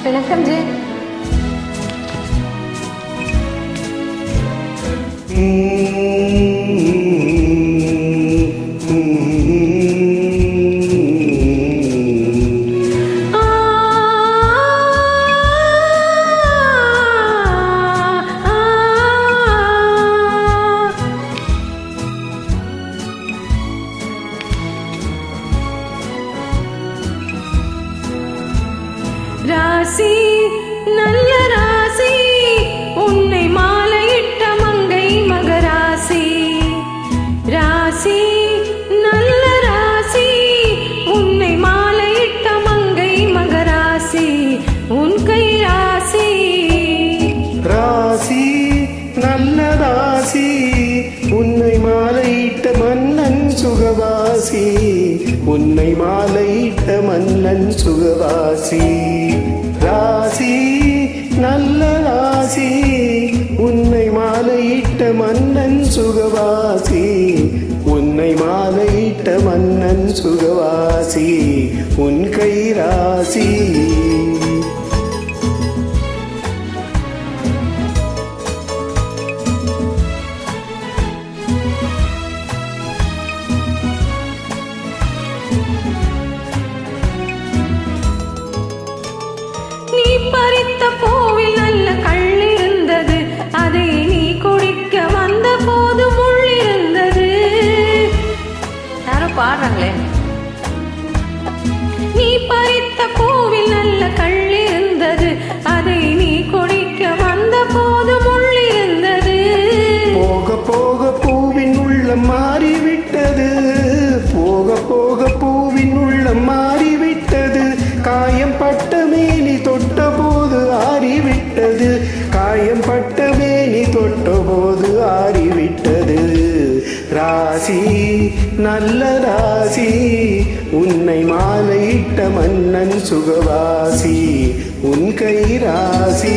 வணக்கம் ஜி. ராசி நல்ல ராசி உன்னை மாலையிட்ட மங்கை மகராசி. ராசி நல்ல ராசி உன்னை மாலையிட்ட மங்கை மகராசி. உன் கை ராசி. ராசி நல்ல ராசி உன்னை மாலையிட்ட மன்னன் சுகவாசி. உன்னை மாலையிட்ட மன்னன் சுகவாசி. ராசி நல்ல ராசி உன்னை மாலையிட்ட மன்னன் சுகவாசி. உன்னை மாலையிட்ட மன்னன் சுகவாசி. உன் கை ராசி. நீ பறித்த பூவில் நல்ல கள் இருந்தது, அதை நீ குடிக்க வந்த போது முள் இருந்தது. யாரும் பாடுறாங்களே. நீ பறித்த பூவில் நல்ல கள் இருந்தது, அதை நீ குடிக்க வந்த போது முள் இருந்தது. போக போக பூவின் உள்ளம் மாறிவிட்டது. போக போக பூவின் உள்ளம் மாறிவிட்டது. காயம் பட்ட மேனி தொட்ட போது ஆறிவிட்டது. காயம் பட்ட மேனி தொட்ட போது ஆறிவிட்டது. ராசி நல்ல ராசி உன்னை மாலையிட்ட மன்னன் சுகவாசி. உன் கை ராசி.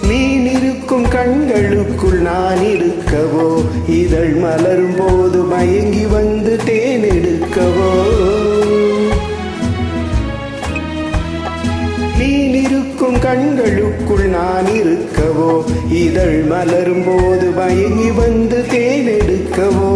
மீன் இருக்கும் கண்களுக்குள் நான் இருக்கவோ, இதழ் மலரும் போது மயங்கி வந்து தேன் எடுக்கவோ. மீன் இருக்கும் கண்களுக்குள் நான் இருக்கவோ, இதழ் மலரும் போது மயங்கி வந்து தேன் எடுக்கவோ.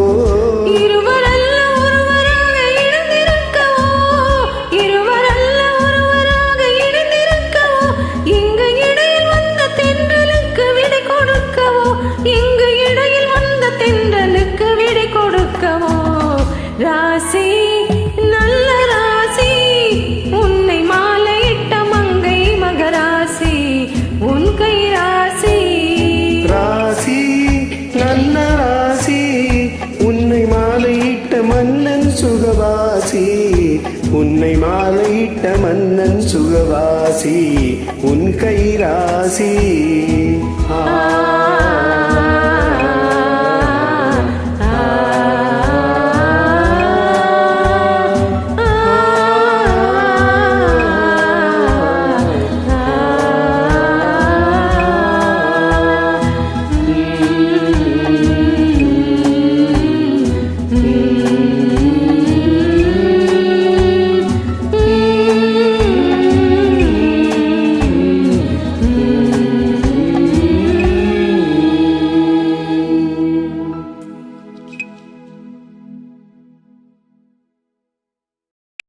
ராசி நல்ல ராசி உன்னை மாலையிட்ட மங்கை மகராசி. உன் கை ராசி. ராசி நல்ல ராசி உன்னை மாலையிட்ட மன்னன் சுகவாசி. உன்னை மாலையிட்ட மன்னன் சுகவாசி. உன் கை ராசி.